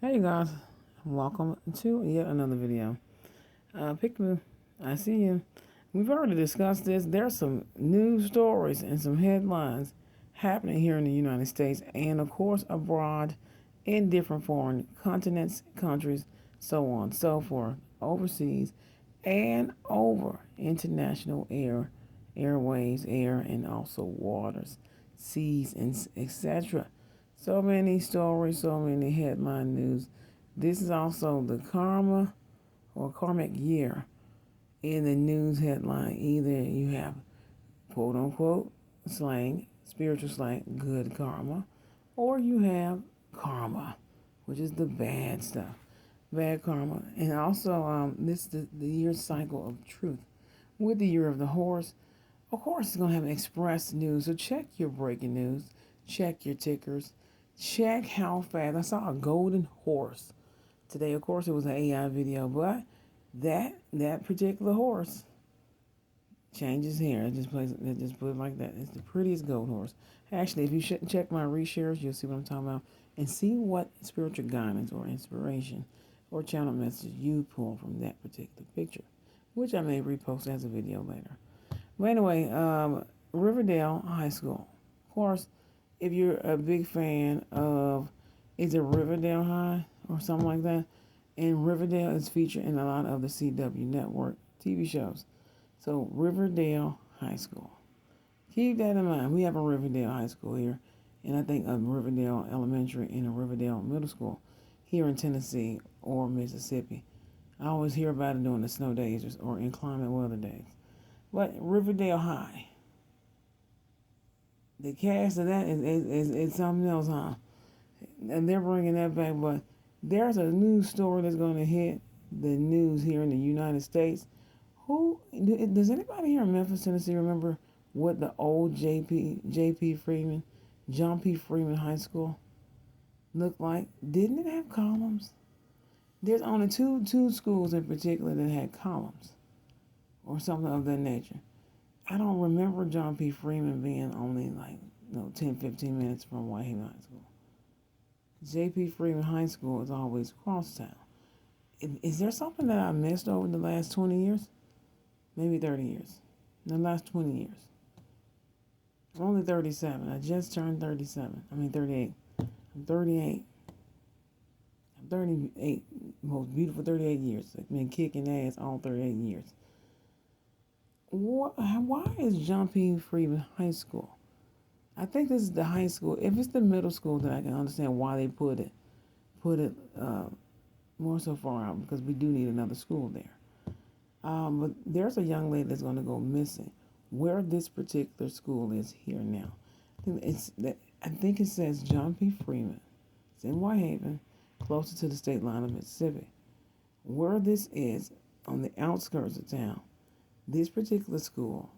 Hey guys, welcome to yet another video. Pickaboo, I see you. We've already discussed this. There's some news stories and some headlines happening here in the United States and, of course, abroad in different foreign continents, countries, so on, so forth, overseas and over international airways, air, and also waters, seas, and etc. So many stories, so many headline news. This is also the karma or karmic year in the news headline. Either you have quote unquote slang, spiritual slang, good karma, or you have karma, which is the bad stuff, bad karma. And also, this is the year cycle of truth. With the year of the horse, of course, it's going to have express news. So check your breaking news, check your tickers, check how fast. I saw a golden horse today. Of course, it was an AI video, but that particular horse changes hair. It just put it like that. It's the prettiest gold horse. Actually, if you check my reshares, you'll see what I'm talking about and see what spiritual guidance or inspiration or channel message you pull from that particular picture, which I may repost as a video later. But anyway, Riverdale High School. Of course, if you're a big fan of, is it Riverdale High or something like that? And Riverdale is featured in a lot of the CW network TV shows. So Riverdale High School. Keep that in mind. We have a Riverdale High School here, and I think a Riverdale Elementary and a Riverdale Middle School here in Tennessee or Mississippi. I always hear about it during the snow days or inclement weather days. But Riverdale High, the cast of that is something else, huh? And they're bringing that back. But there's a news story that's going to hit the news here in the United States. Does anybody here in Memphis, Tennessee, remember what the old J.P. Freeman, John P. Freeman High School looked like? Didn't it have columns? There's only two schools in particular that had columns or something of that nature. I don't remember John P. Freeman being only like 10, 15 minutes from Whitehaven High School. J.P. Freeman High School is always across town. Is there something that I missed over the last 20 years? Maybe 30 years. In the last 20 years. I'm only 37. I just turned 37. 38. I'm 38. I'm 38. Most beautiful 38 years. I've been kicking ass all 38 years. Why is John P. Freeman High School? I think this is the high school. If it's the middle school, then I can understand why they put it more so far out, because we do need another school there. But there's a young lady that's going to go missing. Where this particular school is here now, I think it says John P. Freeman. It's in Whitehaven, closer to the state line of Mississippi. Where this is on the outskirts of town, this particular school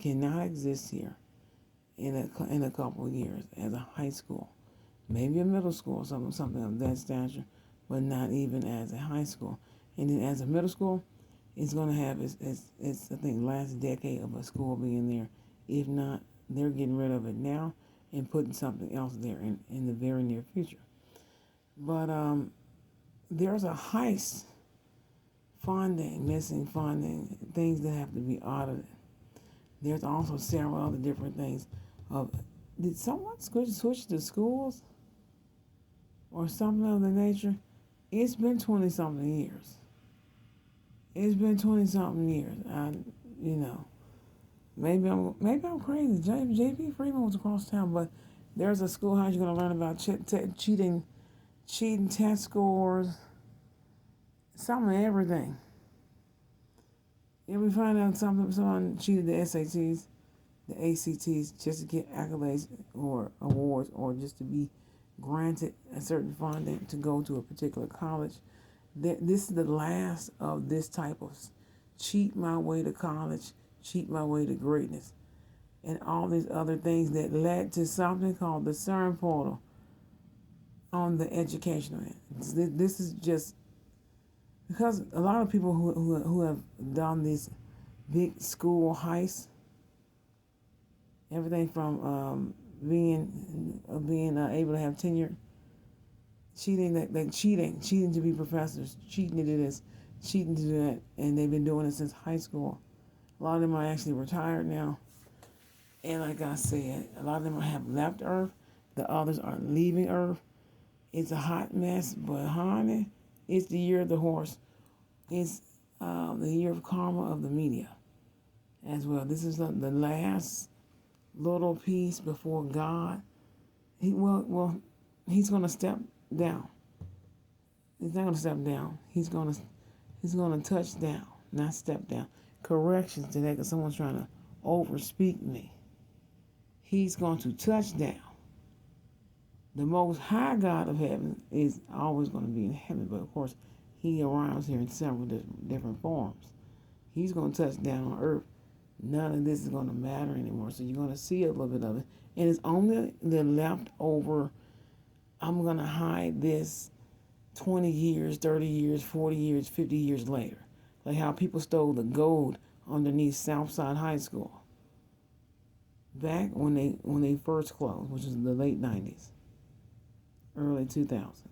cannot exist here in a couple of years as a high school, maybe a middle school, something of that stature, but not even as a high school. And then as a middle school, it's going to have its I think last decade of a school being there. If not, they're getting rid of it now and putting something else there in the very near future. But there's a heist missing funding, things that have to be audited. There's also several other different things. Did someone switch to schools or something of the nature? It's been 20 something years. It's been 20 something years. Maybe I'm crazy. J.P. Freeman was across town, but there's a schoolhouse you're gonna learn about cheating test scores, some of everything. If we find out someone cheated the SATs, the ACTs, just to get accolades or awards, or just to be granted a certain funding to go to a particular college. This is the last of this type of cheat my way to college, cheat my way to greatness, and all these other things that led to something called the CERN portal on the educational end. This is just because a lot of people who have done these big school heists, everything from being able to have tenure cheating to be professors, cheating to do this, cheating to do that, and they've been doing it since high school. A lot of them are actually retired now, and like I said, a lot of them have left Earth. The others are leaving Earth. It's a hot mess, but honey, it's the year of the horse. It's the year of karma of the media as well. This is the last little piece before God. He's gonna step down. He's not gonna step down. He's gonna touch down, not step down. Corrections today, because someone's trying to overspeak me. He's going to touch down. The Most High God of heaven is always going to be in heaven, but of course, He arrives here in several different forms. He's going to touch down on earth. None of this is going to matter anymore. So you're going to see a little bit of it, and it's only the leftover. I'm going to hide this 20 years, 30 years, 40 years, 50 years later. Like how people stole the gold underneath Southside High School back when they first closed, which was in the late 90s, early 2000s.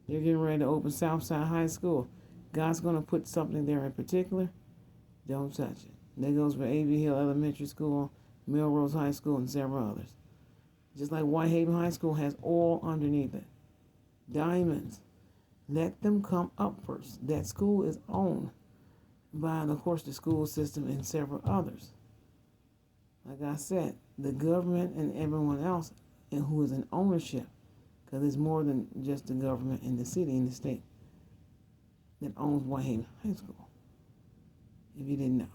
They're getting ready to open Southside High School. God's going to put something there in particular. Don't touch it. That goes for A.V. Hill Elementary School, Melrose High School, and several others. Just like Whitehaven High School has oil underneath it. Diamonds. Let them come up first. That school is owned by, of course, the school system and several others. Like I said, the government and everyone else and who is in ownership, because there's more than just the government and the city and the state that owns Whitehaven High School, if you didn't know.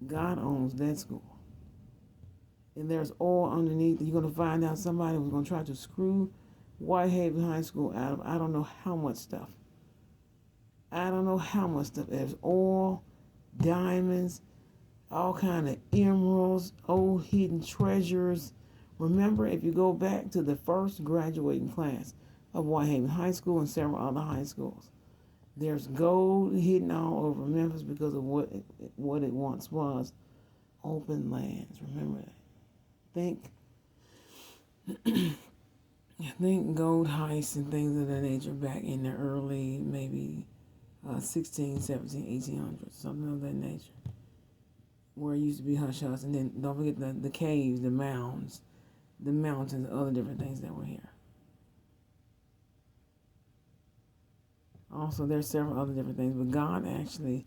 God owns that school. And there's oil underneath. You're going to find out somebody was going to try to screw Whitehaven High School out of I don't know how much stuff. I don't know how much stuff. There's oil, diamonds, all kind of emeralds, old hidden treasures. Remember, if you go back to the first graduating class of Whitehaven High School and several other high schools, there's gold hidden all over Memphis because of what it once was, open lands. Remember that. Think gold heists and things of that nature back in the early, maybe 16, 17, 1800s, something of that nature, where it used to be hush-hush. And then don't forget the caves, the mounds, the mountains, other different things that were here. Also, there's several other different things, but God actually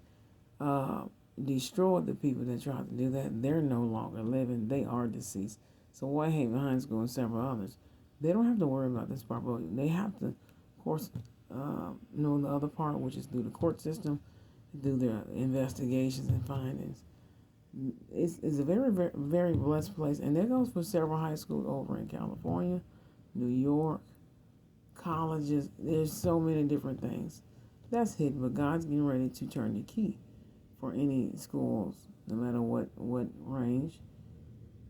destroyed the people that tried to do that. They're no longer living. They are deceased. So Whitehaven High School and several others, they don't have to worry about this part, but they have to, of course, know the other part, which is through the court system, do their investigations and findings. It's a very, very, very blessed place, and that goes for several high schools over in California, New York, colleges. There's so many different things that's hidden, but God's getting ready to turn the key for any schools, no matter what range.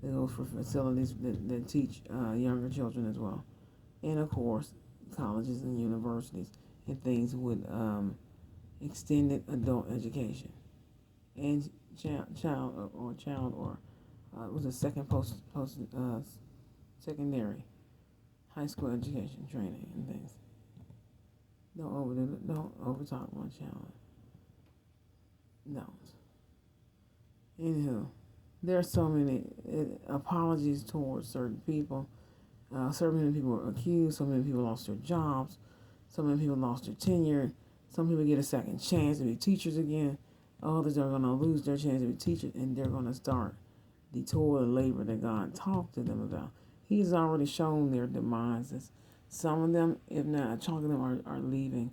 It goes for facilities that teach younger children as well, and of course, colleges and universities and things with extended adult education and child or was a second post secondary high school education training and things. Don't overtalk my child. Don't. Anywho, there are so many apologies towards certain people. So many people were accused. So many people lost their jobs. So many people lost their tenure. Some people get a second chance to be teachers again. Others are going to lose their chance to be teachers, and they're going to start the toil and labor that God talked to them about. He's already shown their demises. Some of them, if not a chunk of them, are leaving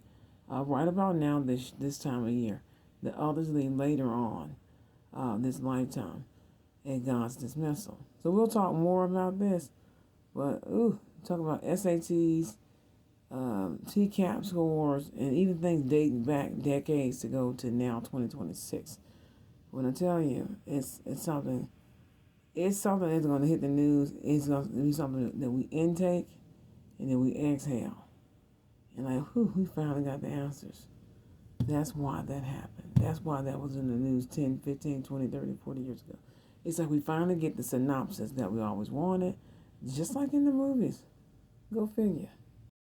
right about now this time of year. The others leave later on this lifetime at God's dismissal. So we'll talk more about this. But, talk about SATs, TCAP scores, and even things dating back decades to go to now 2026. When I tell you, it's something that's going to hit the news. It's going to be something that we intake and then we exhale. And we finally got the answers. That's why that happened. That's why that was in the news 10, 15, 20, 30, 40 years ago. It's like we finally get the synopsis that we always wanted, just like in the movies. Go figure.